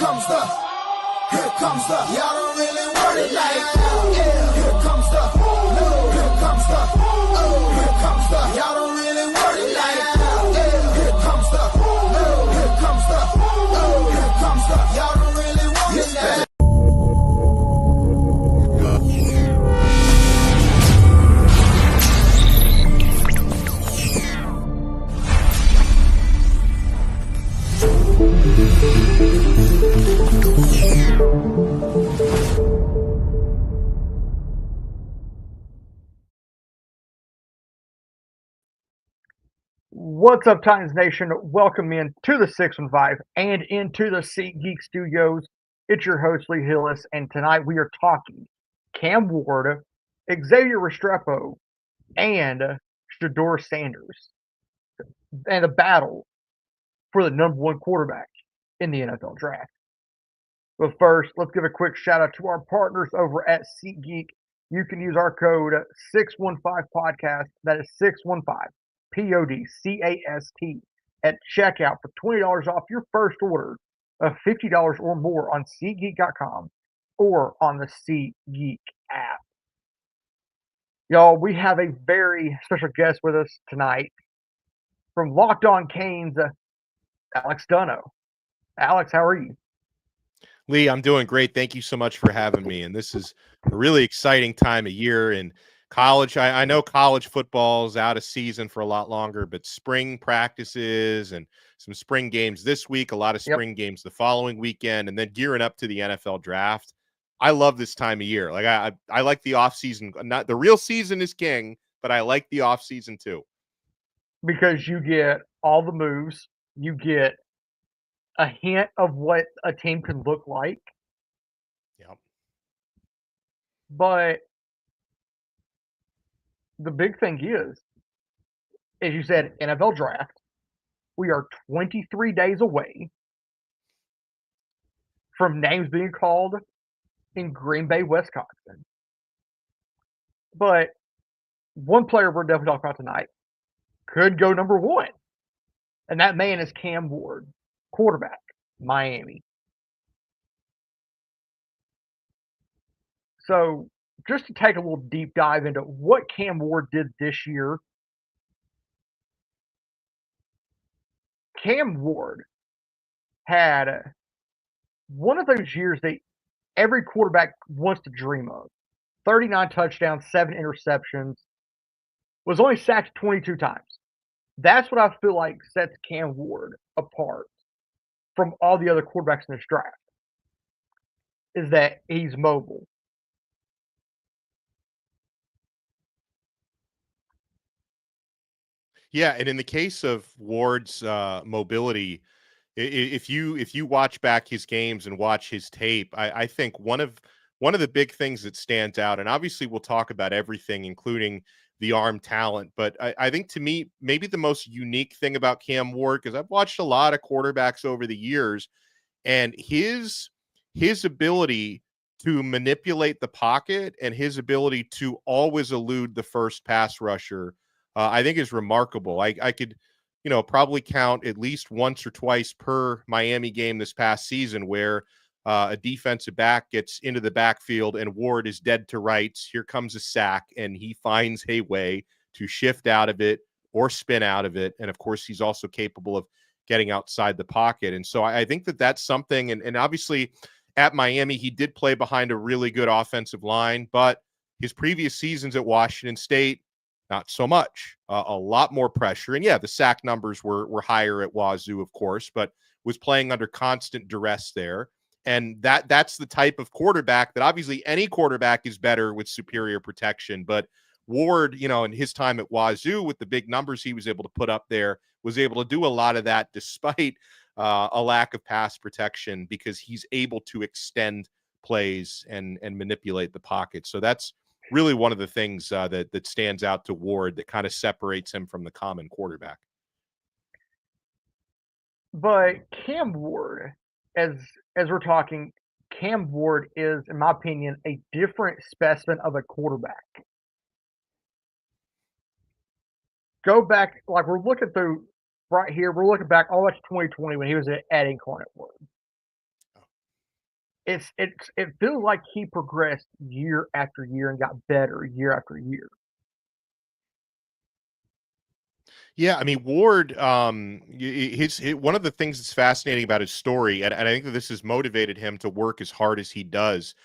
Here comes the, y'all don't really want it like that. Yeah. Here comes the, no. Here comes the, oh. Here comes the, y'all don't really want it like that. Yeah. Here comes the, no. Here comes the, oh. Here comes the, y'all don't really want it like that. What's up, Titans Nation? Welcome in to the 615 and into the SeatGeek Studios. It's your host, Lee Hillis, and tonight we are talking Cam Ward, Xavier Restrepo, and Shedeur Sanders, and a battle for the number one quarterback in the NFL draft. But first, let's give a quick shout out to our partners over at SeatGeek. You can use our code 615podcast. That is 615. PODCAST at checkout for $20 off your first order of $50 or more on SeatGeek.com or on the SeatGeek app. Y'all, we have a very special guest with us tonight from Locked On Canes, Alex Donno. Alex, how are you? Lee, I'm doing great. Thank you so much for having me. And this is a really exciting time of year in college. I know college football is out of season for a lot longer, but spring practices and some spring games this week, a lot of spring games the following weekend, and then gearing up to the NFL draft. I love this time of year. Like I like the off season. Not the real season is king, but I like the off season too. Because you get all the moves, you get a hint of what a team can look like. Yep. But the big thing is, as you said, NFL draft. We are 23 days away from names being called in Green Bay, Wisconsin. But one player we're definitely talking about tonight could go number one. And that man is Cam Ward, quarterback, Miami. So just to take a little deep dive into what Cam Ward did this year, Cam Ward had one of those years that every quarterback wants to dream of. 39 touchdowns, 7 interceptions, was only sacked 22 times. That's what I feel like sets Cam Ward apart from all the other quarterbacks in this draft, is that he's mobile. Yeah, and in the case of Ward's mobility, if you watch back his games and watch his tape, I think one of the big things that stands out, and obviously we'll talk about everything, including the arm talent, but I think to me, maybe the most unique thing about Cam Ward, because I've watched a lot of quarterbacks over the years, and his ability to manipulate the pocket and his ability to always elude the first pass rusher, I think is remarkable. I could, probably count at least once or twice per Miami game this past season where a defensive back gets into the backfield and Ward is dead to rights. Here comes a sack, and he finds a way to shift out of it or spin out of it. And of course, he's also capable of getting outside the pocket. And so I think that that's something. And obviously at Miami, he did play behind a really good offensive line, but his previous seasons at Washington State, not so much. A lot more pressure. And yeah, the sack numbers were higher at Wazoo, of course, but was playing under constant duress there. And that's the type of quarterback that obviously any quarterback is better with superior protection. But Ward, in his time at Wazoo with the big numbers he was able to put up there, was able to do a lot of that despite a lack of pass protection, because he's able to extend plays and manipulate the pocket. So that's really one of the things that stands out to Ward that kind of separates him from the common quarterback. But Cam Ward, as we're talking, Cam Ward is, in my opinion, a different specimen of a quarterback. Go back, like we're looking through right here, we're looking back all the way to 2020 when he was at Incarnate Word. it feels like he progressed year after year and got better year after year. Yeah, I mean Ward. One of the things that's fascinating about his story, and I think that this has motivated him to work as hard as he does.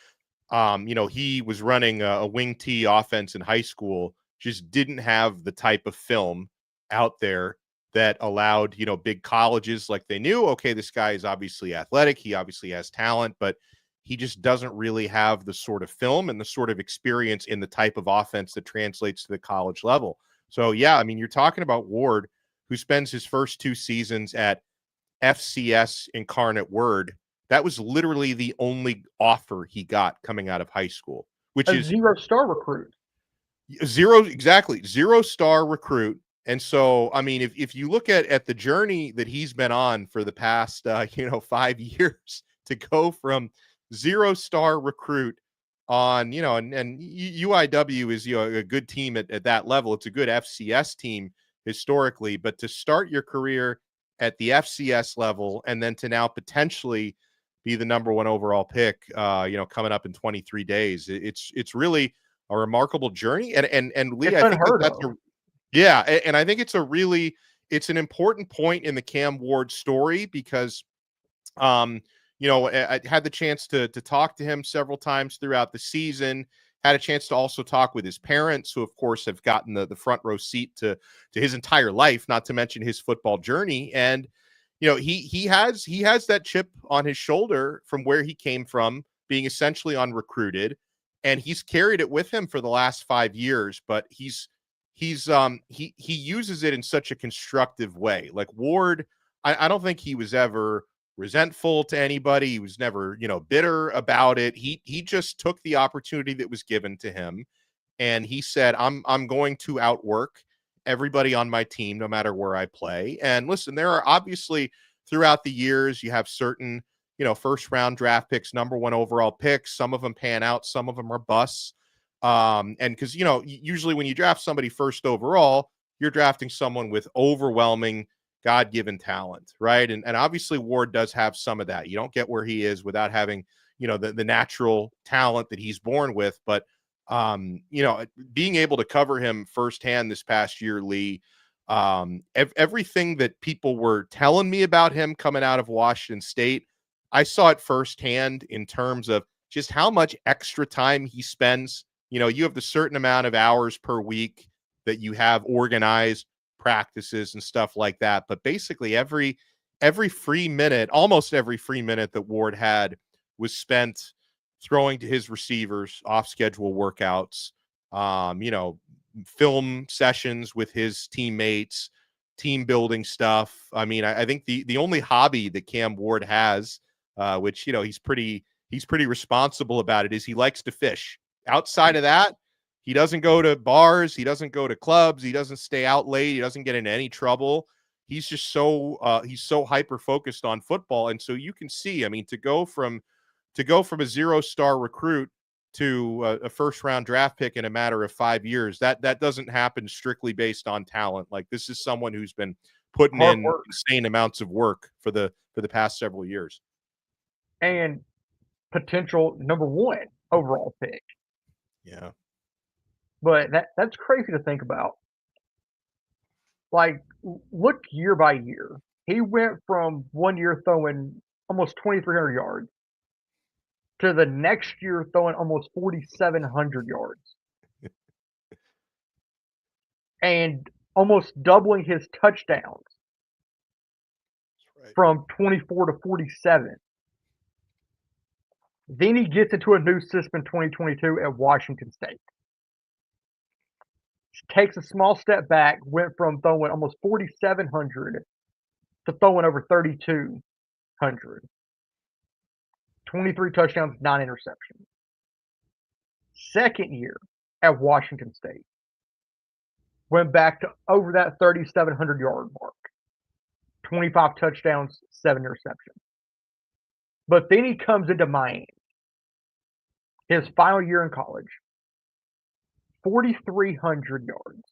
He was running a wing T offense in high school, just didn't have the type of film out there that allowed, big colleges like they knew, okay, this guy is obviously athletic. He obviously has talent, but he just doesn't really have the sort of film and the sort of experience in the type of offense that translates to the college level. So, yeah, I mean, you're talking about Ward, who spends his first 2 seasons at FCS Incarnate Word. That was literally the only offer he got coming out of high school, which A is 0-star recruit. zero-star recruit. And so, I mean, if you look at the journey that he's been on for the past 5 years to go from 0-star recruit on, and UIW is a good team at that level. It's a good FCS team historically, but to start your career at the FCS level and then to now potentially be the number one overall pick, coming up in 23 days, it's really a remarkable journey. And Lee, It's I think unheard that's of. yeah, and I think it's an important point in the Cam Ward story because, I had the chance to talk to him several times throughout the season. Had a chance to also talk with his parents, who of course have gotten the front row seat to his entire life, not to mention his football journey. And he has that chip on his shoulder from where he came from, being essentially unrecruited, and he's carried it with him for the last 5 years. But he uses it in such a constructive way. Like Ward, I don't think he was ever resentful to anybody. He was never, bitter about it. He just took the opportunity that was given to him, and he said, I'm going to outwork everybody on my team, no matter where I play. And listen, there are obviously throughout the years, you have certain, first round draft picks, number one overall picks. Some of them pan out, some of them are busts. And because, usually when you draft somebody first overall, you're drafting someone with overwhelming God-given talent, right? And obviously Ward does have some of that. You don't get where he is without having, the natural talent that he's born with. But being able to cover him firsthand this past year, Lee, everything that people were telling me about him coming out of Washington State, I saw it firsthand in terms of just how much extra time he spends. You have the certain amount of hours per week that you have organized practices and stuff like that. But basically every free minute, almost every free minute that Ward had was spent throwing to his receivers, off schedule workouts, film sessions with his teammates, team building stuff. I mean, I think the only hobby that Cam Ward has, which, he's pretty responsible about it, is he likes to fish. Outside of that, he doesn't go to bars. He doesn't go to clubs. He doesn't stay out late. He doesn't get into any trouble. He's just he's so hyper focused on football. And so you can see, I mean, to go from a 0-star recruit to a first round draft pick in a matter of 5 years, that doesn't happen strictly based on talent. Like, this is someone who's been putting Hard in work. insane amounts of work for the past several years. And potential number one overall pick. Yeah. But that's crazy to think about. Like, look year by year. He went from 1 year throwing almost 2,300 yards to the next year throwing almost 4,700 yards and almost doubling his touchdowns Right. from 24 to 47. Then he gets into a new system in 2022 at Washington State. Takes a small step back, went from throwing almost 4,700 to throwing over 3,200. 23 touchdowns, 9 interceptions. Second year at Washington State, went back to over that 3,700 yard mark. 25 touchdowns, 7 interceptions. But then he comes into Miami, his final year in college, 4,300 yards,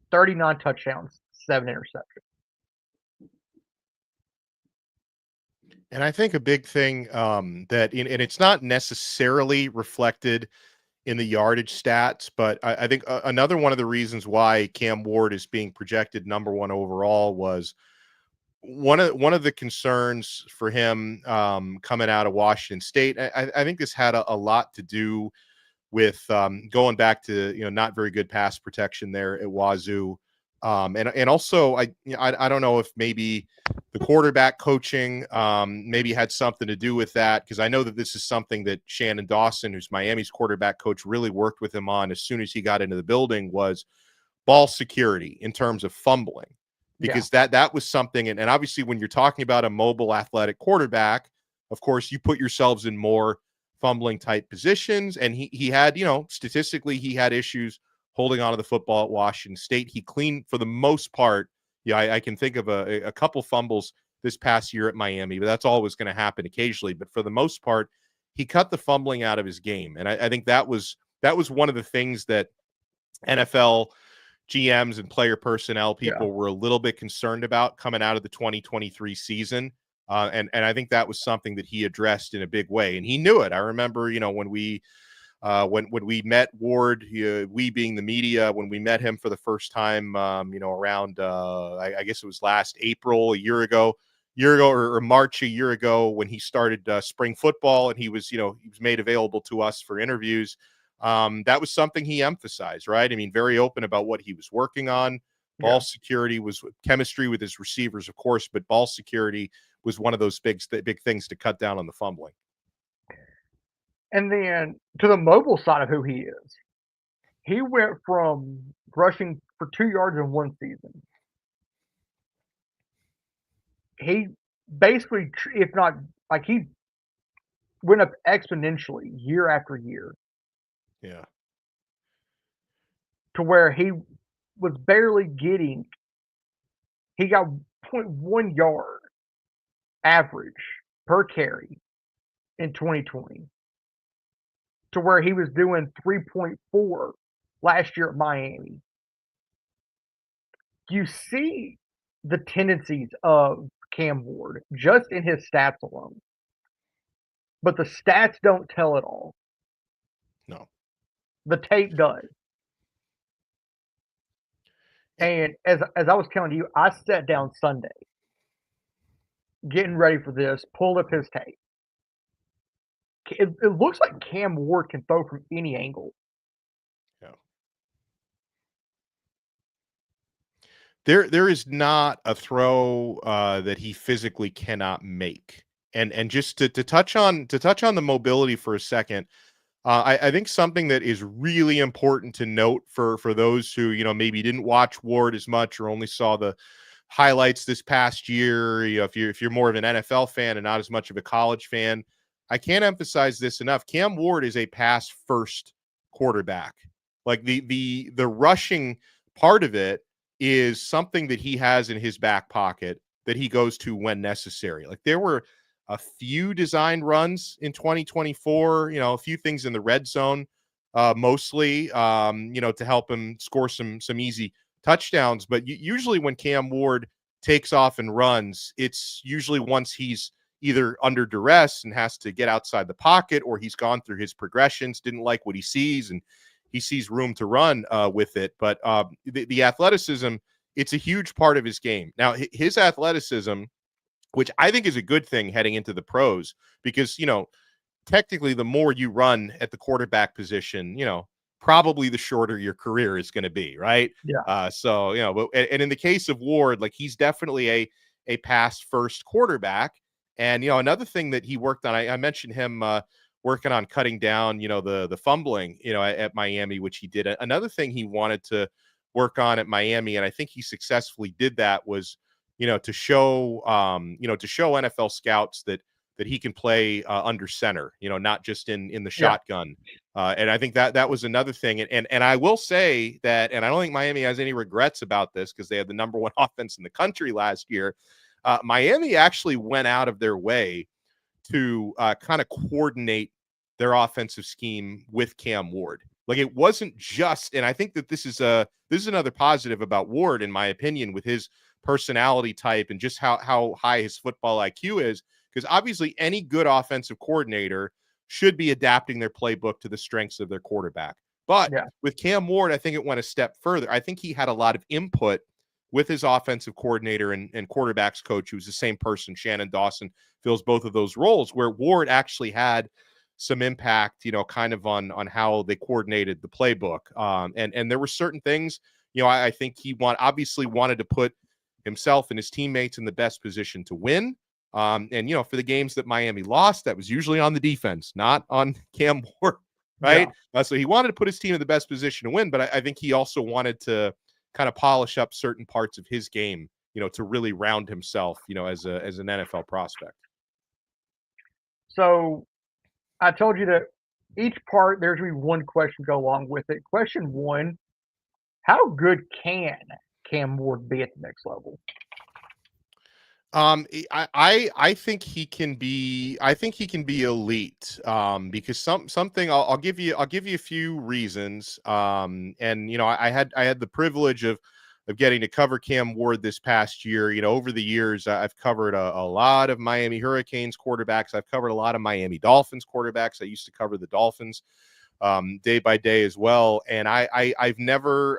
39 touchdowns, 7 interceptions. And I think a big thing and it's not necessarily reflected in the yardage stats, but I think another one of the reasons why Cam Ward is being projected number one overall was one of the concerns for him coming out of Washington State. I think this had a lot to do with going back to not very good pass protection there at Wazoo, and also I don't know if maybe the quarterback coaching maybe had something to do with that, because I know that this is something that Shannon Dawson, who's Miami's quarterback coach, really worked with him on as soon as he got into the building, was ball security in terms of fumbling, because that was something, and obviously when you're talking about a mobile athletic quarterback, of course you put yourselves in more fumbling type positions, and he had, statistically he had issues holding on to the football at Washington State. He cleaned for the most part. Yeah, I can think of a couple fumbles this past year at Miami, but that's always going to happen occasionally. But for the most part, he cut the fumbling out of his game, and I think that was one of the things that NFL GMs and player personnel people were a little bit concerned about coming out of the 2023 season. And I think that was something that he addressed in a big way, and he knew it. I remember, when we met Ward, we being the media, when we met him for the first time, around I guess it was last April, a year ago, or March a year ago, when he started spring football, and he was made available to us for interviews. That was something he emphasized, right? I mean, very open about what he was working on. Ball security was chemistry with his receivers, of course, but ball security was one of those big things to cut down on the fumbling. And then to the mobile side of who he is, he went from rushing for 2 yards in one season. He basically, if not, like, he went up exponentially year after year. Yeah. To where he was barely getting, he got 0.1 yard average per carry in 2020, to where he was doing 3.4 last year at Miami. You see the tendencies of Cam Ward just in his stats alone, but the stats don't tell it all. No, the tape does. And as I was telling you, I sat down Sunday, getting ready for this, pulled up his tape. It looks like Cam Ward can throw from any angle. Yeah. There is not a throw that he physically cannot make. And just to touch on the mobility for a second, I think something that is really important to note for those who maybe didn't watch Ward as much or only saw the highlights this past year. If you're more of an NFL fan and not as much of a college fan, I can't emphasize this enough. Cam Ward is a pass first quarterback. Like the rushing part of it is something that he has in his back pocket that he goes to when necessary. Like there were a few design runs in 2024, a few things in the red zone, mostly, to help him score some easy touchdowns. But usually when Cam Ward takes off and runs, it's usually once he's either under duress and has to get outside the pocket, or he's gone through his progressions, didn't like what he sees, and he sees room to run with it. But the athleticism, it's a huge part of his game. Now, his athleticism, which I think is a good thing heading into the pros, because, technically the more you run at the quarterback position, probably the shorter your career is going to be, right? Yeah. But in the case of Ward, like he's definitely a pass first quarterback. And, another thing that he worked on, I mentioned him working on cutting down, the fumbling, at Miami, which he did. Another thing he wanted to work on at Miami, and I think he successfully did that, was, to show NFL scouts that he can play under center, not just in the shotgun. And I think that was another thing. And I will say that, and I don't think Miami has any regrets about this, because they had the number one offense in the country last year. Miami actually went out of their way to kind of coordinate their offensive scheme with Cam Ward. Like it wasn't just, and I think that this is another positive about Ward, in my opinion, with his personality type and just how high his football IQ is, because obviously any good offensive coordinator should be adapting their playbook to the strengths of their quarterback. But Yeah. with Cam Ward, I think it went a step further. I think he had a lot of input with his offensive coordinator and quarterbacks coach, who's the same person. Shannon Dawson fills both of those roles, where Ward actually had some impact, kind of on how they coordinated the playbook. And there were certain things, I think he obviously wanted to put himself and his teammates in the best position to win. And for the games that Miami lost, that was usually on the defense, not on Cam Ward, right? Yeah. So he wanted to put his team in the best position to win, but I think he also wanted to kind of polish up certain parts of his game, to really round himself, as an NFL prospect. So I told you that each part there's going to be one question to go along with it. Question one: how good can Cam Ward be at the next level? I think he can be. I think he can be elite. Because something I'll give you a few reasons. And I had the privilege of getting to cover Cam Ward this past year. Over the years, I've covered a lot of Miami Hurricanes quarterbacks. I've covered a lot of Miami Dolphins quarterbacks. I used to cover the Dolphins day by day as well. And I've never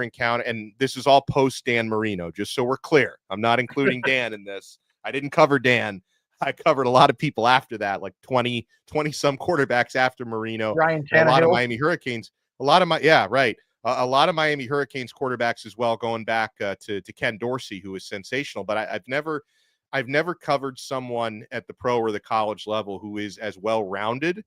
encountered, and this is all post Dan Marino, just so we're clear. I'm not including Dan in this. I didn't cover Dan. I covered a lot of people after that, like 20 some quarterbacks after Marino. Ryan A lot of Tannehill. Miami Hurricanes. A lot of a lot of Miami Hurricanes quarterbacks as well, going back to Ken Dorsey, who is sensational. But I've never covered someone at the pro or the college level who is as well-rounded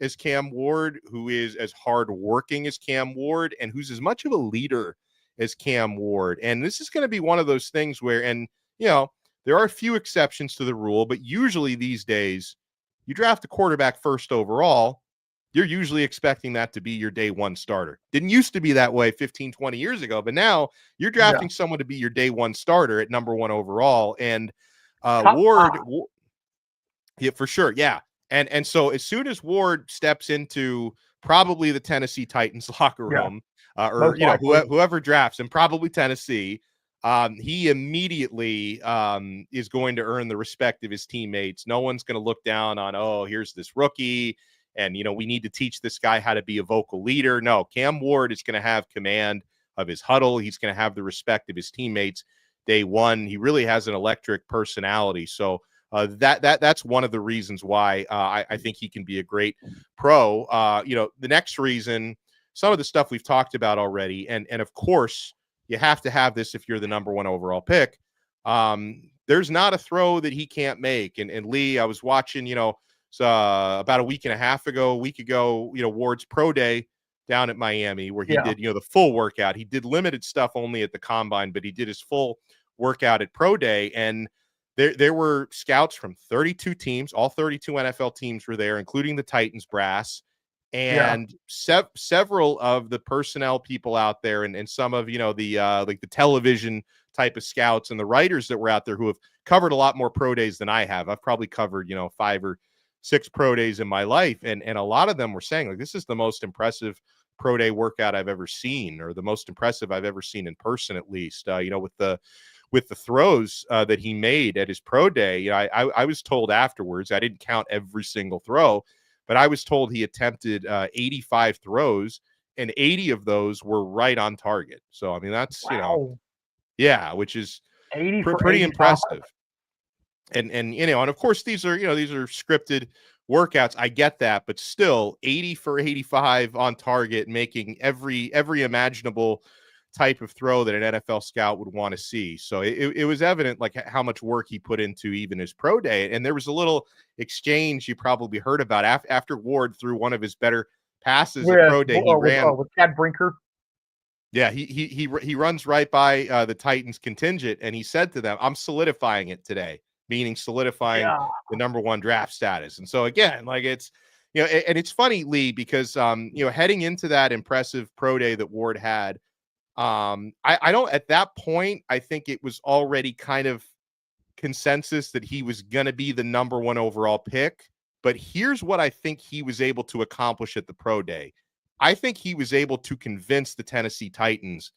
as Cam Ward, who is as hardworking as Cam Ward, and who's as much of a leader as Cam Ward. And this is going to be one of those things where, there are a few exceptions to the rule, but usually these days, you draft a quarterback first overall, you're usually expecting that to be your day one starter. Didn't used to be that way 15, 20 years ago, but now you're drafting someone to be your day one starter at number one overall. And Ward, yeah, for sure. Yeah. And so as soon as Ward steps into probably the Tennessee Titans locker room, or whoever drafts him, probably Tennessee, he immediately is going to earn the respect of his teammates. No one's going to look down on, oh, here's this rookie, and we need to teach this guy how to be a vocal leader. No, Cam Ward is going to have command of his huddle. He's going to have the respect of his teammates day one. He really has an electric personality. So that's one of the reasons why I think he can be a great pro. The next reason, some of the stuff we've talked about already, and of course, you have to have this if you're the number one overall pick. There's not a throw that he can't make. And Lee, I was watching, about a week ago, Ward's pro day down at Miami, where he did, the full workout. He did limited stuff only at the combine, but he did his full workout at pro day. And there were scouts from 32 teams. All 32 NFL teams were there, including the Titans brass, and several of the personnel people out there, and some of the television type of scouts and the writers that were out there who have covered a lot more pro days than I have. I've probably covered 5 or 6 pro days in my life, and a lot of them were saying, like, this is the most impressive pro day workout I've ever seen, or the most impressive I've ever seen in person, at least. With the throws that he made at his pro day, I was told afterwards, I didn't count every single throw, but I was told he attempted 85 throws, and 80 of those were right on target. So, I mean, that's, which is pretty impressive. And of course, these are scripted workouts. I get that, but still 80 for 85 on target, making every imaginable type of throw that an NFL scout would want to see. So it was evident, like, how much work he put into even his pro day. And there was a little exchange you probably heard about after Ward threw one of his better passes at pro day. He ran with Chad Brinker. Yeah, he runs right by the Titans contingent, and he said to them, "I'm solidifying it today," meaning solidifying the number one draft status. And so again, like, it's and it's funny, Lee, because heading into that impressive pro day that Ward had. I don't, at that point, I think it was already kind of consensus that he was going to be the number one overall pick. But here's what I think he was able to accomplish at the pro day. I think he was able to convince the Tennessee Titans,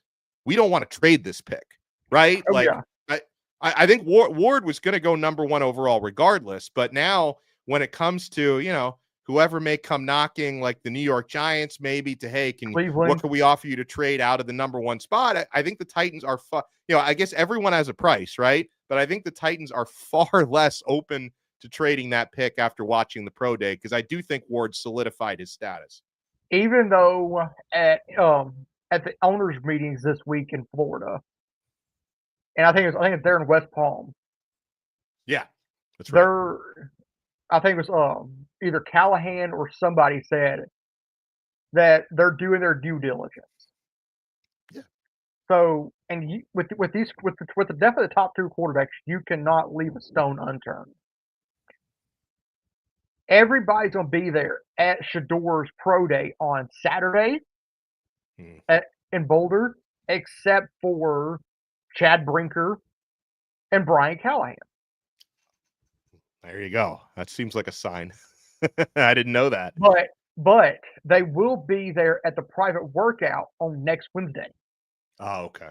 we don't want to trade this pick, right? I think Ward was going to go number one overall regardless. But now when it comes to, whoever may come knocking, like the New York Giants, maybe to, hey, what Cleveland. can we offer you to trade out of the number one spot? I think the Titans are, I guess everyone has a price, right? But I think the Titans are far less open to trading that pick after watching the pro day, because I do think Ward solidified his status. Even though at the owners' meetings this week in Florida, and I think it's there in West Palm. Yeah, that's right. I think it was either Callahan or somebody said that they're doing their due diligence. Yeah. So, and with the depth of the top two quarterbacks, you cannot leave a stone unturned. Everybody's gonna be there at Shador's pro day on Saturday in Boulder, except for Chad Brinker and Brian Callahan. There you go. That seems like a sign. I didn't know that. But they will be there at the private workout on next Wednesday. Oh, okay.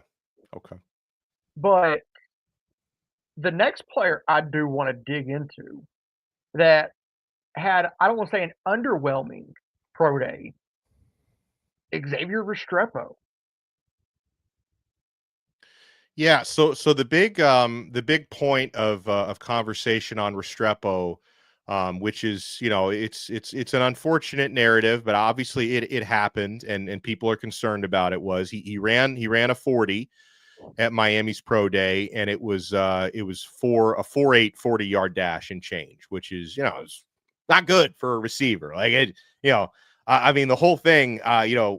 Okay. But the next player I do want to dig into that had, I don't want to say an underwhelming pro day, Xavier Restrepo. Yeah, so the big point of conversation on Restrepo, which is, it's an unfortunate narrative, but obviously it happened, and people are concerned about it. Was he ran a 40 at Miami's pro day, and it was for a 4.8 40-yard dash and change, which is, it's not good for a receiver. Like it, I mean, the whole thing,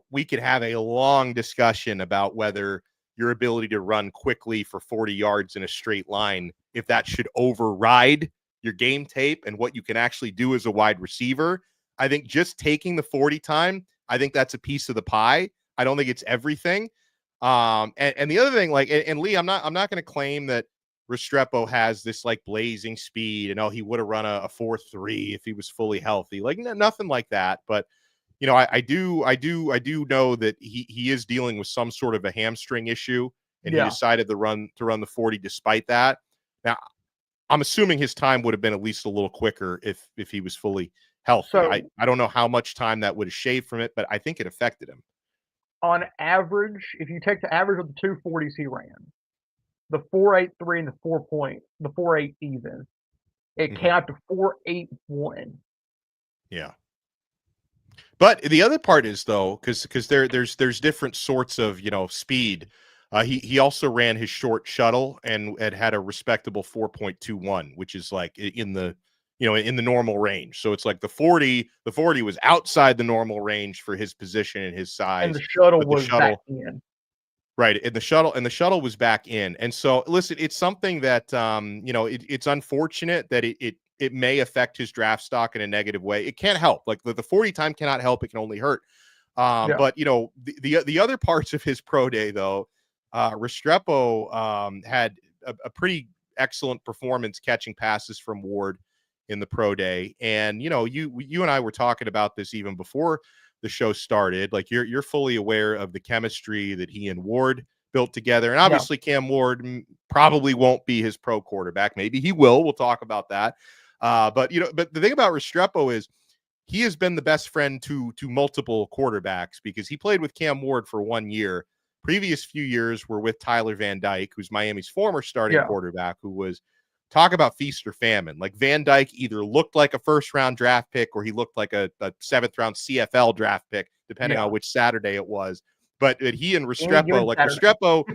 we could have a long discussion about whether your ability to run quickly for 40 yards in a straight line, if that should override your game tape and what you can actually do as a wide receiver. I think just taking the 40 time, I think that's a piece of the pie. I don't think it's everything. And the other thing, like, and Lee, I'm not going to claim that Restrepo has this like blazing speed and he would have run a 4.3 if he was fully healthy. Like nothing like that. But I do know that he is dealing with some sort of a hamstring issue, and he decided to run the 40 despite that. Now, I'm assuming his time would have been at least a little quicker if he was fully healthy. So, I don't know how much time that would have shaved from it, but I think it affected him. On average, if you take the average of the 240s he ran, the 4.83 and the 4.8 even, it came out to 4.81. Yeah. But the other part is, though, because there's different sorts of speed. He also ran his short shuttle and had a respectable 4.21, which is like in the normal range. So it's like the 40 was outside the normal range for his position and his size. And the shuttle was back in. Right, and the shuttle was back in. And so, listen, it's something that it's unfortunate that it may affect his draft stock in a negative way. It can't help. Like the 40 time cannot help. It can only hurt. But the other parts of his pro day, though, Restrepo had a pretty excellent performance catching passes from Ward in the pro day. And you and I were talking about this even before the show started. Like you're fully aware of the chemistry that he and Ward built together. And obviously Cam Ward probably won't be his pro quarterback. Maybe he will. We'll talk about that. But the thing about Restrepo is he has been the best friend to multiple quarterbacks, because he played with Cam Ward for 1 year. Previous few years were with Tyler Van Dyke, who's Miami's former starting quarterback, who was, talk about feast or famine. Like Van Dyke either looked like a first-round draft pick or he looked like a seventh-round CFL draft pick, depending on which Saturday it was. But he and Restrepo,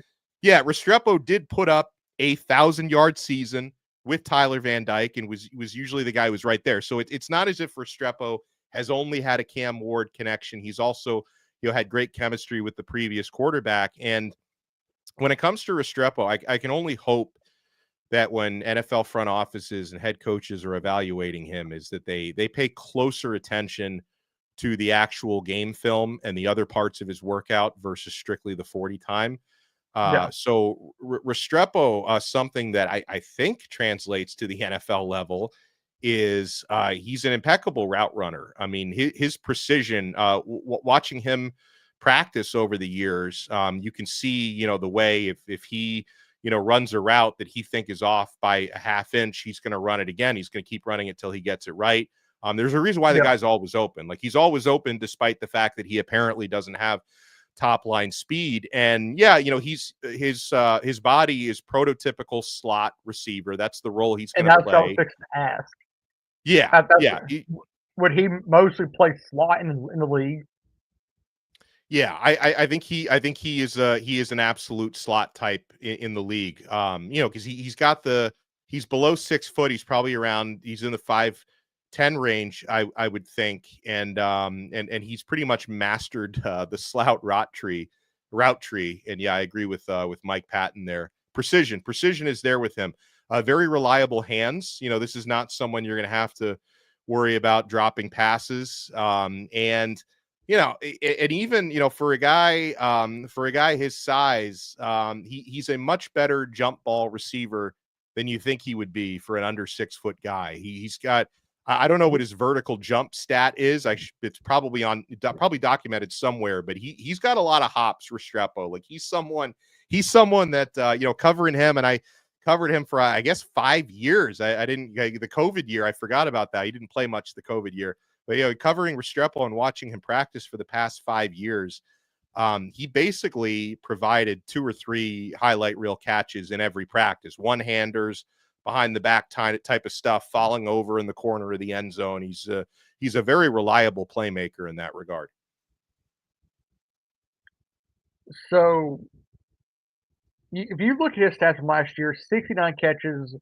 Restrepo did put up a 1,000-yard season with Tyler Van Dyke and was usually the guy who was right there. So it's not as if Restrepo has only had a Cam Ward connection. He's also had great chemistry with the previous quarterback. And when it comes to Restrepo, I can only hope that when NFL front offices and head coaches are evaluating him, is that they pay closer attention to the actual game film and the other parts of his workout versus strictly the 40 time. So Restrepo, something that I think translates to the NFL level is he's an impeccable route runner. I mean, his precision, watching him practice over the years, you can see, the way if he runs a route that he think is off by a half inch, he's going to run it again. He's going to keep running it till he gets it right. There's a reason why the guy's always open. Like, he's always open despite the fact that he apparently doesn't have top line speed. And he's his body is prototypical slot receiver. That's the role he's going to play. And that's what I was fixing to ask. Yeah. Would he mostly play slot in the league? Yeah, I think he is an absolute slot type in the league. Because he's below 6 foot. He's probably he's in the 5'10" range, I would think, and he's pretty much mastered the slant route tree. And yeah, I agree with Mike Patton there. Precision is there with him. Very reliable hands. This is not someone you're going to have to worry about dropping passes. And even for a guy his size, he's a much better jump ball receiver than you think he would be for an under 6 foot guy. He's got, I don't know what his vertical jump stat is. It's probably documented somewhere, but he's got a lot of hops, Restrepo. Like, he's someone that covering him, and I covered him for I guess 5 years. I didn't the COVID year. I forgot about that. He didn't play much the COVID year. But covering Restrepo and watching him practice for the past 5 years, he basically provided 2 or 3 highlight reel catches in every practice. One-handers, behind the back type of stuff, falling over in the corner of the end zone. He's a very reliable playmaker in that regard. So, if you look at his stats from last year, 69 catches,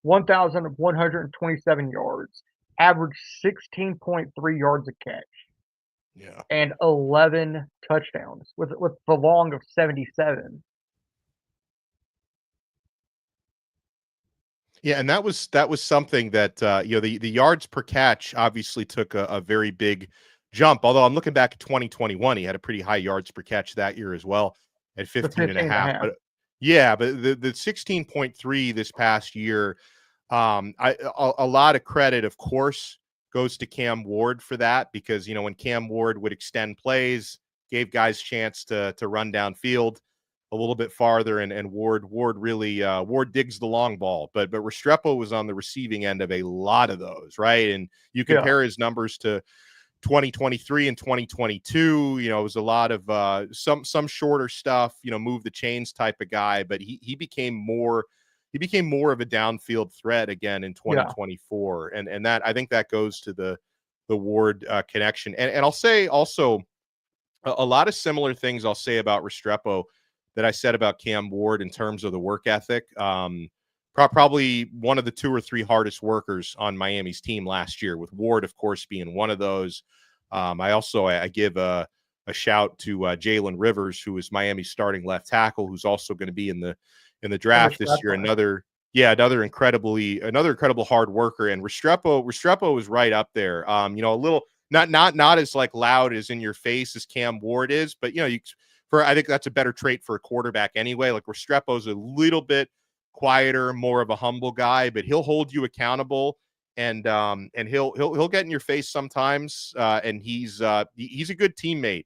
1,127 yards. Averaged 16.3 yards a catch. Yeah. And 11 touchdowns with the long of 77. Yeah, and that was something that the yards per catch obviously took a very big jump. Although I'm looking back at 2021, he had a pretty high yards per catch that year as well at 15.5. But the 16.3 this past year. A lot of credit, of course, goes to Cam Ward for that, because when Cam Ward would extend plays, gave guys chance to run downfield a little bit farther, and Ward really Ward digs the long ball, but Restrepo was on the receiving end of a lot of those, right? And you compare his numbers to 2023 and 2022, it was a lot of some shorter stuff, move the chains type of guy, but he became more of a downfield threat again in 2024. And that, I think that goes to the Ward connection. And I'll say also a lot of similar things I'll say about Restrepo that I said about Cam Ward in terms of the work ethic. Probably one of the 2 or 3 hardest workers on Miami's team last year, with Ward, of course, being one of those. I give a shout to Jalen Rivers, who is Miami's starting left tackle, who's also going to be in the draft this year. Another incredible hard worker. And Restrepo is right up there. A little not as like loud as in your face as Cam Ward is, but I think that's a better trait for a quarterback anyway. Like, Restrepo's a little bit quieter, more of a humble guy, but he'll hold you accountable, and he'll get in your face sometimes. And he's a good teammate.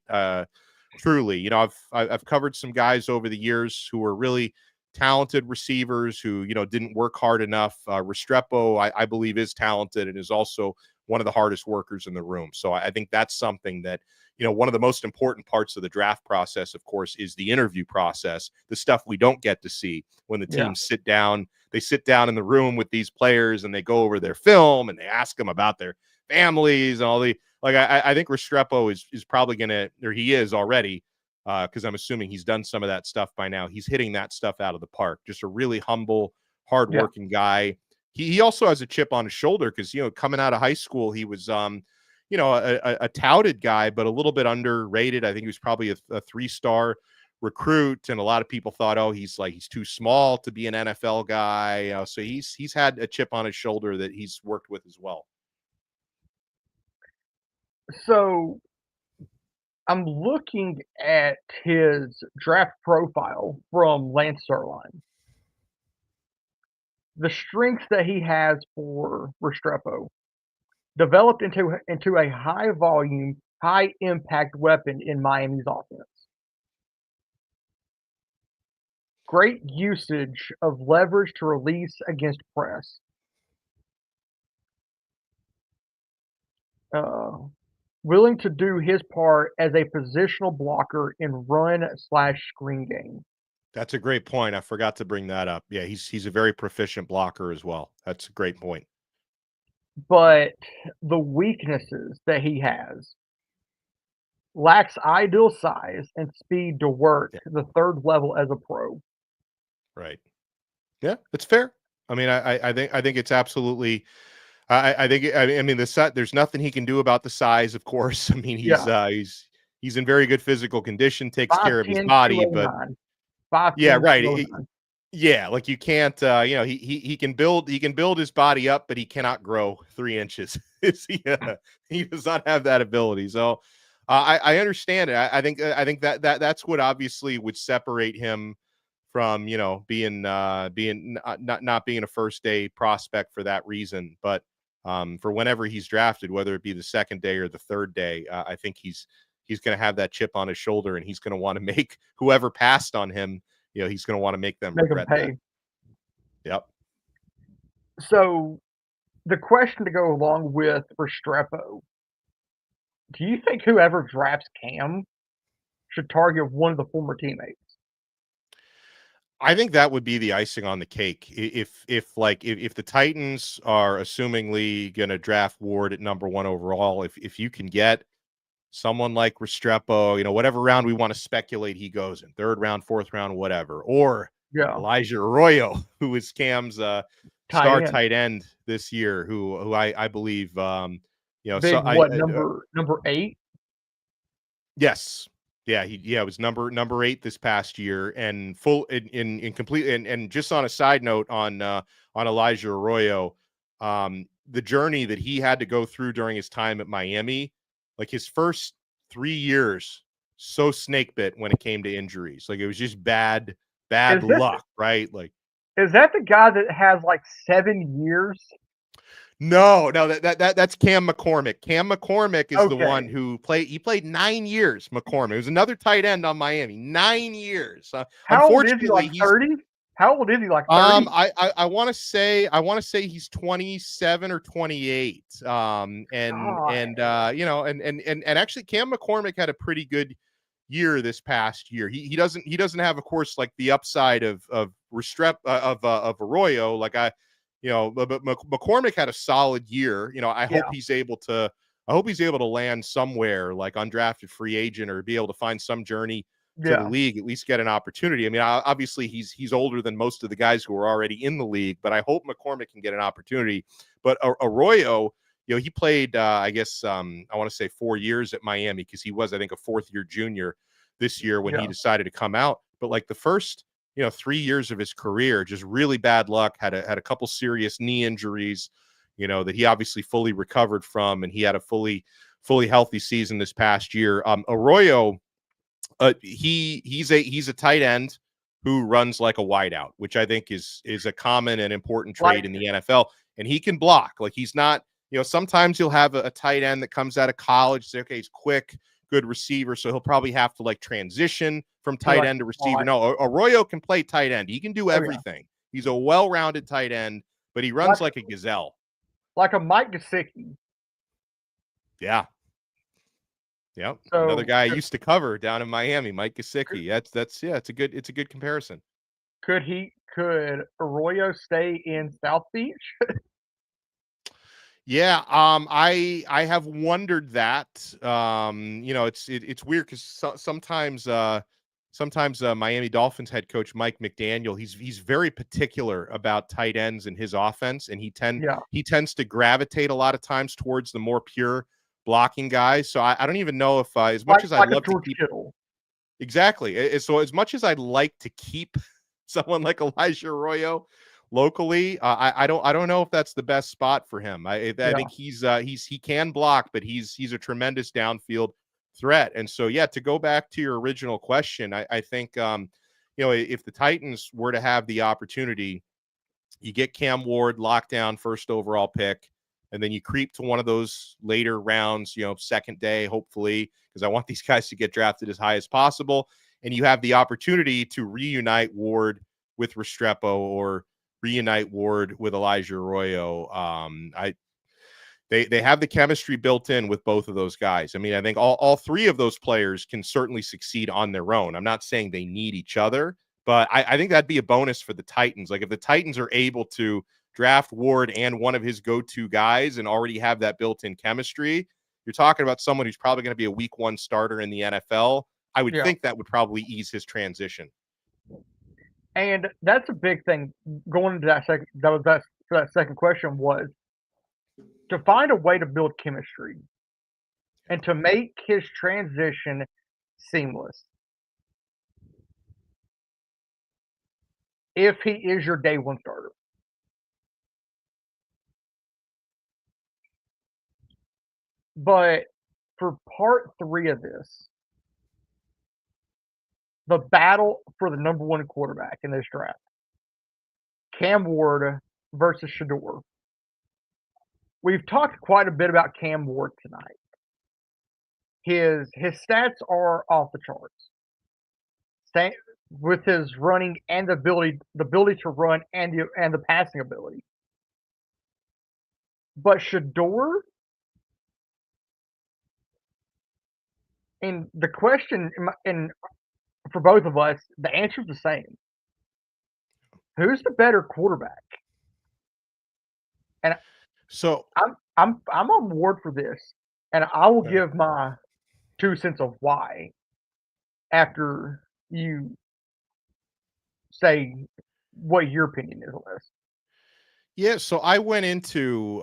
Truly, I've covered some guys over the years who are really talented receivers who didn't work hard enough. Restrepo, I believe, is talented and is also one of the hardest workers in the room. So I think that's something that one of the most important parts of the draft process, of course, is the interview process, the stuff we don't get to see when the teams sit down. They sit down in the room with these players and they go over their film and they ask them about their families and all the, like, I think Restrepo is probably going to, or he is already, because I'm assuming he's done some of that stuff by now. He's hitting that stuff out of the park. Just a really humble, hardworking guy. He also has a chip on his shoulder because, coming out of high school, he was, a touted guy, but a little bit underrated. I think he was probably a 3-star recruit, and a lot of people thought, oh, he's too small to be an NFL guy. So he's had a chip on his shoulder that he's worked with as well. So I'm looking at his draft profile from Lance Zierlein. The strengths that he has for Restrepo developed into a high volume, high impact weapon in Miami's offense. Great usage of leverage to release against press. Uh, Willing to do his part as a positional blocker in run/screen game. That's a great point. I forgot to bring that up. Yeah, he's a very proficient blocker as well. That's a great point. But the weaknesses that he has lacks ideal size and speed to work Yeah. the third level as a pro. Right. Yeah, it's fair. I mean, I think it's absolutely. I think I mean there's nothing he can do about the size, of course. I mean, Yeah, he's in very good physical condition, takes care of his 5'10", body, but 209. yeah, 5'10", right. 209. Yeah, like you can't, he can build his body up, but he cannot grow 3 inches. He does not have that ability. So I understand it. I think that's what obviously would separate him from being not being a first day prospect for that reason. But for whenever he's drafted, whether it be the second day or the third day, I think he's going to have that chip on his shoulder, and he's going to want to make whoever passed on him. He's going to want to make them Make him regret that. pay. Yep. So the question to go along with Restrepo, do you think whoever drafts Cam should target one of the former teammates? I think that would be the icing on the cake. If the Titans are assumingly going to draft Ward at number 1 overall, if you can get someone like Restrepo, whatever round we want to speculate he goes in, 3rd round, 4th round, whatever, or Yeah, Elijah Arroyo, who is Cam's tight star end. tight end this year, who I believe, Big what, number 8? yes. Yeah, it was number 8 this past year, and full in complete, and just on a side note on Elijah Arroyo, the journey that he had to go through during his time at Miami, like his first 3 years, so snake bit when it came to injuries. Like it was just bad Is this luck, right? Like is that the guy that has like 7 years? no, that's Cam McCormick. Cam McCormick is the one Okay. who played 9 years. McCormick, it was another tight end on Miami, 9 years. How old is he? Unfortunately, Like he's 30? How old is he? Like 30? I want to say he's 27 or 28. And God. and actually Cam McCormick had a pretty good year this past year. He doesn't have, of course, like the upside of of Arroyo. Like but McCormick had a solid year. I Yeah. hope he's able to land somewhere like undrafted free agent, or be able to find some journey to the Yeah. league, at least get an opportunity. I mean, obviously he's older than most of the guys who are already in the league, but I hope McCormick can get an opportunity. But Arroyo, he played, I guess, I want to say 4 years at Miami, because he was, I think, a 4th-year junior this year when he Yeah. decided to come out. But like the first, 3 years of his career, just really bad luck. Had a couple serious knee injuries, that he obviously fully recovered from, and he had a fully healthy season this past year. Arroyo, he's a tight end who runs like a wideout, which I think is a common and important trait in the NFL. And he can block. Like he's not, sometimes you'll have a tight end that comes out of college, say, okay, he's quick, good receiver, so he'll probably have to like transition from tight end to receiver. No, Arroyo can play tight end. He can do everything. He's a well-rounded tight end, but he runs like a gazelle. Like a Mike Gesicki. Yeah. Yep. So, another guy I used to cover down in Miami, Mike Gesicki. That's it's a good comparison. Could Arroyo stay in South Beach? Yeah, I have wondered that. It's weird because sometimes Miami Dolphins head coach Mike McDaniel, he's very particular about tight ends in his offense, and he tends to gravitate a lot of times towards the more pure blocking guys. So I don't even know if as much as I'd love to keep exactly. So as much as I'd like to keep someone like Elijah Arroyo locally, I don't know if that's the best spot for him. I think he can block, but he's a tremendous downfield threat. And so, yeah, to go back to your original question, I think if the Titans were to have the opportunity, you get Cam Ward locked down, 1st overall pick, and then you creep to one of those later rounds, second day, hopefully, because I want these guys to get drafted as high as possible. and you have the opportunity to reunite Ward with Restrepo or reunite Ward with Elijah Arroyo. They have the chemistry built in with both of those guys. I mean, I think all three of those players can certainly succeed on their own. I'm not saying they need each other, but I think that'd be a bonus for the Titans. Like if the Titans are able to draft Ward and one of his go-to guys and already have that built-in chemistry, you're talking about someone who's probably going to be a week one starter in the NFL. I would think that would probably ease his transition. And that's a big thing going into that second question was to find a way to build chemistry and to make his transition seamless. If he is your day one starter. But for part 3 of this, the battle for the number 1 quarterback in this draft, Cam Ward versus Shedeur. We've talked quite a bit about Cam Ward tonight. His stats are off the charts. With his running and the ability to run and the passing ability. But Shedeur, and the question for both of us, the answer is the same. Who's the better quarterback? And so I'm on board for this, and I will give my 2 cents of why after you say what your opinion is on this. Yeah, so I went into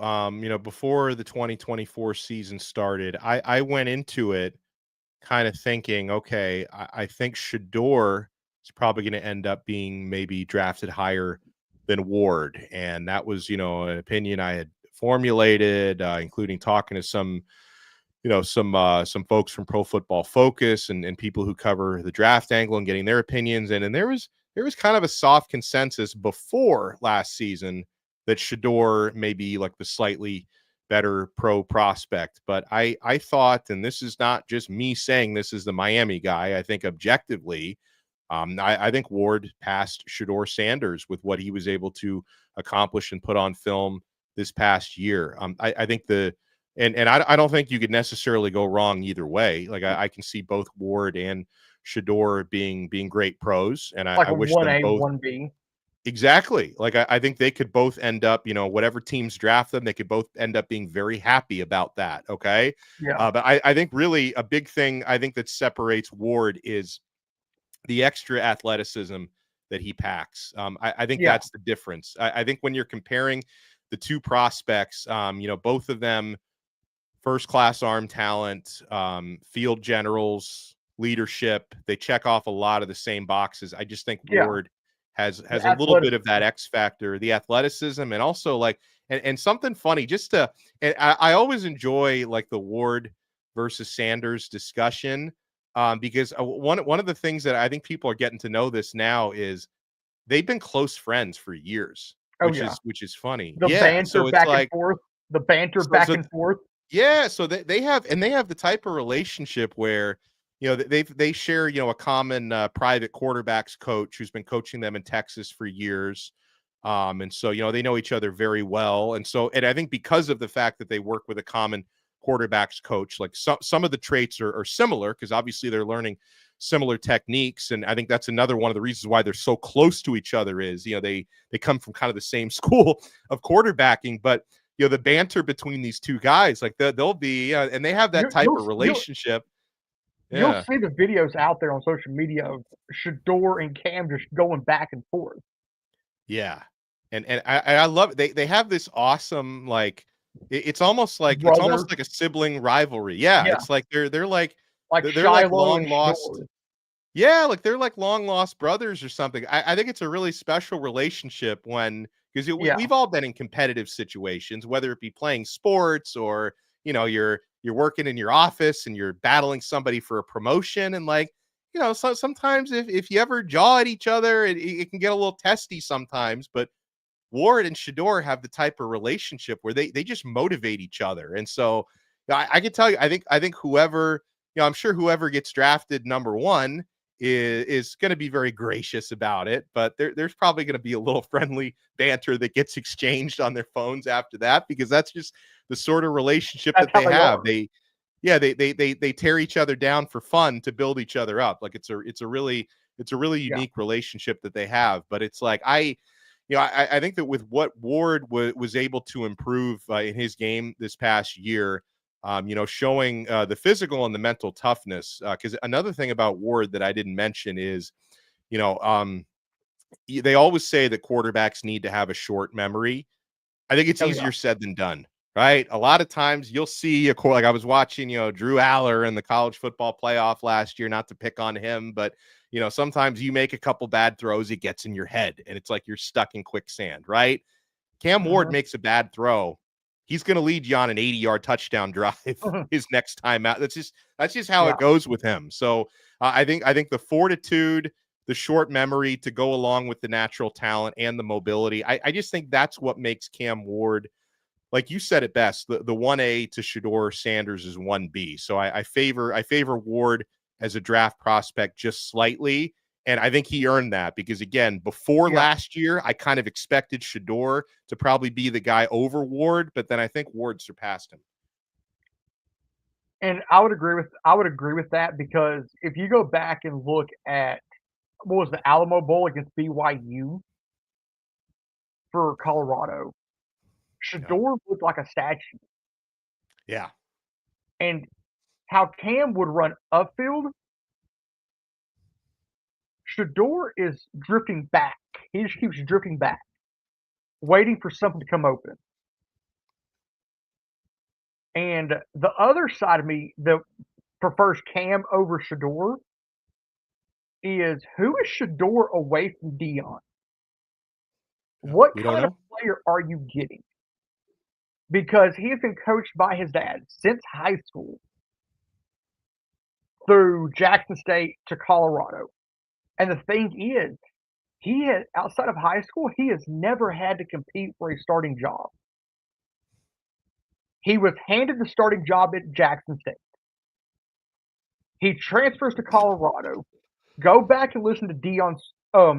before the 2024 season started, I went into it kind of thinking, okay, I think Shedeur is probably going to end up being maybe drafted higher than Ward. And that was, an opinion I had formulated, including talking to some folks from Pro Football Focus and people who cover the draft angle and getting their opinions. And there was kind of a soft consensus before last season that Shedeur may be like the slightly better pro prospect. But I thought, and this is not just me saying this is the Miami guy, I think objectively, I think Ward passed Shedeur Sanders with what he was able to accomplish and put on film this past year. I think I don't think you could necessarily go wrong either way. Like I can see both Ward and Shedeur being great pros, and like I wish 1A, them both 1B. Exactly. Like I think they could both end up, whatever teams draft them, they could both end up being very happy about that. Okay. Yeah. But I think really a big thing I think that separates Ward is the extra athleticism that he packs. I think that's the difference. I think when you're comparing the two prospects, both of them first-class arm talent, field generals, leadership, they check off a lot of the same boxes. I just think Ward has a little bit of that X factor, the athleticism, and also like, and something funny and I always enjoy like the Ward versus Sanders discussion, because one of the things that I think people are getting to know this now is they've been close friends for years, which is funny. The banter so back and forth, the banter back and forth. Yeah, so they have the type of relationship where they share a common private quarterbacks coach who's been coaching them in Texas for years, and so they know each other very well, and I think because of the fact that they work with a common quarterbacks coach, like some of the traits are similar because obviously they're learning similar techniques, and I think that's another one of the reasons why they're so close to each other is they come from kind of the same school of quarterbacking, but the banter between these two guys, like they'll be and they have that type of relationship. You'll see the videos out there on social media of Shedeur and Cam just going back and forth. Yeah. And I love it. They have this awesome, like, it's almost like a sibling rivalry. Yeah. It's like they're like long lost. Yeah. Like they're like long lost brothers or something. I think it's a really special relationship because we've all been in competitive situations, whether it be playing sports or, you're working in your office and you're battling somebody for a promotion. And like, so sometimes if you ever jaw at each other, it can get a little testy sometimes, but Ward and Shedeur have the type of relationship where they just motivate each other. And so I can tell you, I think whoever, I'm sure whoever gets drafted number 1 is going to be very gracious about it, but there's probably going to be a little friendly banter that gets exchanged on their phones after that, because that's just the sort of relationship That's that how they they have. are. They tear each other down for fun to build each other up. Like it's a really Yeah. unique relationship that they have. But it's like I think that with what Ward was able to improve in his game this past year, showing the physical and the mental toughness. Because another thing about Ward that I didn't mention is, you know, um, they always say that quarterbacks need to have a short memory. I think it's Oh yeah. easier said than done, right? A lot of times you'll see like I was watching, Drew Aller in the college football playoff last year, not to pick on him, but sometimes you make a couple bad throws, it gets in your head and it's like you're stuck in quicksand, right? Cam Ward Mhm. makes a bad throw. He's going to lead you on an 80-yard touchdown drive his next time out. That's just how Yeah. it goes with him. So I think the fortitude, the short memory to go along with the natural talent and the mobility. I just think that's what makes Cam Ward, like you said it best, the 1A to Shador Sanders is 1B. So I favor Ward as a draft prospect just slightly. And I think he earned that because, again, before Yeah. last year, I kind of expected Shador to probably be the guy over Ward, but then I think Ward surpassed him. And I would agree with that, because if you go back and look at what was the Alamo Bowl against BYU for Colorado, Yeah. Shador looked like a statue. Yeah. And how Cam would run upfield, Shador is drifting back. He just keeps drifting back, waiting for something to come open. And the other side of me that prefers Cam over Shador is, who is Shador away from Dion? Yeah. What We don't kind of know. player are you getting? Because he has been coached by his dad since high school through Jackson State to Colorado. And the thing is, he has, outside of high school, he has never had to compete for a starting job. He was handed the starting job at Jackson State. He transfers to Colorado. Go back and listen to Dion's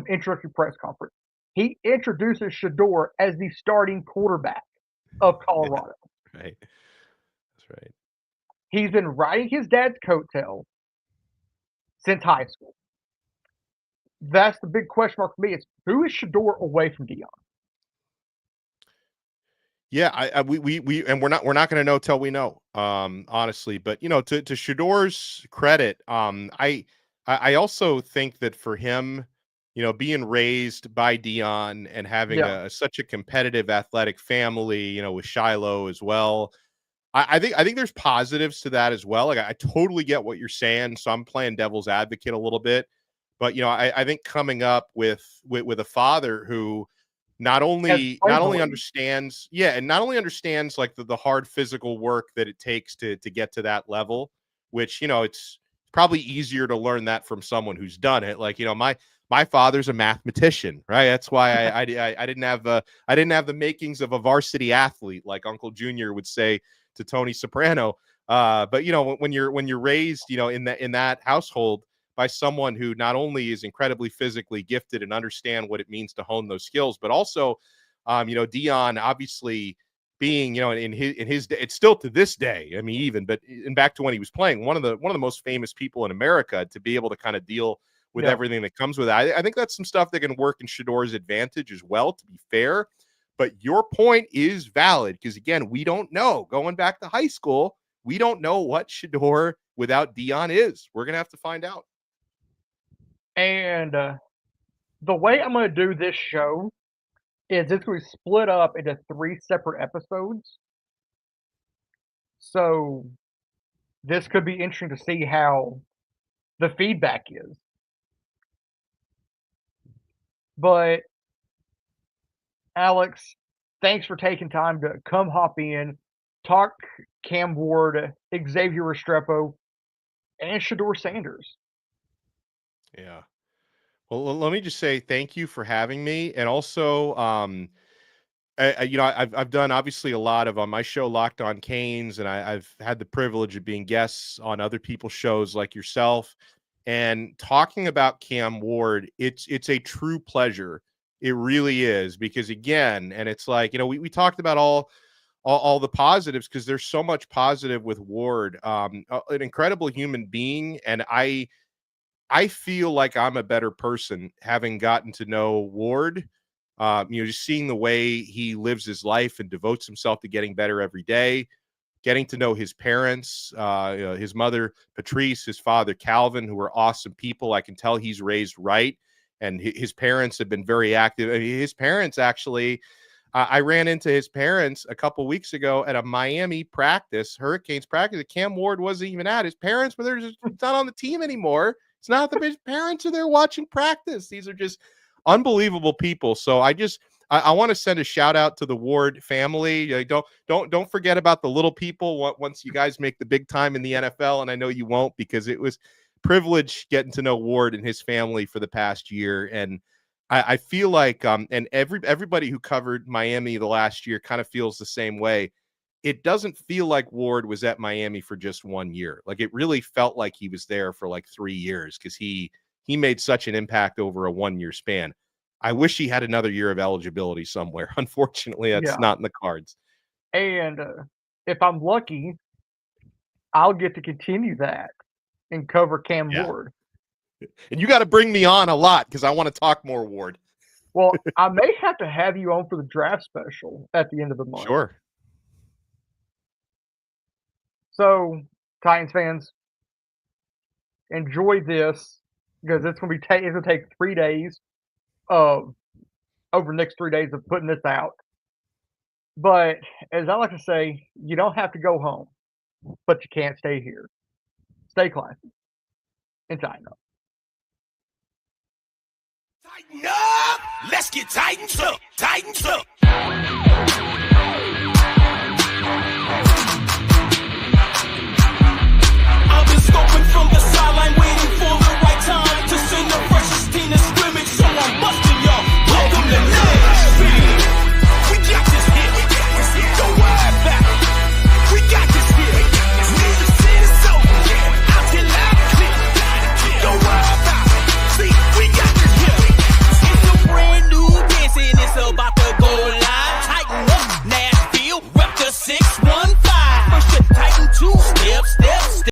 introductory press conference. He introduces Shador as the starting quarterback of Yeah. Colorado. Right. That's right. He's been riding his dad's coattail since high school. That's the big question mark for me. Is, who is Shador away from Dion? Yeah, we and we're not going to know till we know, honestly. But to Shador's credit, I also think that for him, being raised by Dion and having Yeah, such a competitive athletic family, with Shiloh as well, I think there's positives to that as well. Like I totally get what you're saying, so I'm playing devil's advocate a little bit, but I think coming up with a father who not has only played not the only league. understands, yeah, and not only understands like the hard physical work that it takes to get to that level, which it's probably easier to learn that from someone who's done it. Like my father's a mathematician, right? That's why I didn't have the makings of a varsity athlete, like Uncle Junior would say to Tony Soprano. But when you're raised, in that household by someone who not only is incredibly physically gifted and understand what it means to hone those skills, but also, Dion obviously being, in his day, it's still to this day. I mean, even, but and back to when he was playing, one of the most famous people in America, to be able to kind of deal with Yeah, everything that comes with it. I think that's some stuff that can work in Shador's advantage as well, to be fair. But your point is valid because, again, we don't know. Going back to high school, we don't know what Shador without Dion is. We're gonna have to find out. and the way I'm going to do this show is it's going to be split up into 3 separate episodes. So this could be interesting to see how the feedback is. But Alex, thanks for taking time to come hop in, talk Cam Ward, Xavier Restrepo, and Shador Sanders. Yeah. Well, let me just say thank you for having me, and also, I've done obviously a lot of on my show, Locked On Canes, and I've had the privilege of being guests on other people's shows like yourself. And talking about Cam Ward, it's a true pleasure. It really is, because again, and it's like, we talked about all the positives, because there's so much positive with Ward. An incredible human being, and I feel like I'm a better person having gotten to know Ward. Just seeing the way he lives his life and devotes himself to getting better every day, getting to know his parents, his mother, Patrice, his father, Calvin, who are awesome people. I can tell he's raised right. And his parents have been very active. I mean, his parents actually, I ran into his parents a couple weeks ago at a Miami practice, Hurricanes practice, that Cam Ward wasn't even at. His parents were there, just not on the team anymore. It's not that his parents are there watching practice. These are just unbelievable people. So I want to send a shout out to the Ward family. Don't forget about the little people once you guys make the big time in the NFL, and I know you won't, because it was privilege getting to know Ward and his family for the past year. And I feel like and everybody who covered Miami the last year kind of feels the same way. It doesn't feel like Ward was at Miami for just 1 year. Like, it really felt like he was there for like 3 years, because he made such an impact over a 1 year span. I wish he had another year of eligibility somewhere. Unfortunately, that's not in the cards. And if I'm lucky, I'll get to continue that and cover Cam Ward. And you got to bring me on a lot, because I want to talk more Ward. Well, I may have to have you on for the draft special at the end of the month. Sure. So, Titans fans, enjoy this, because it's going to take 3 days over the next 3 days of putting this out. But as I like to say, you don't have to go home, but you can't stay here. Stay classy and tighten up. Tighten up! Let's get tightened up! Tightened up!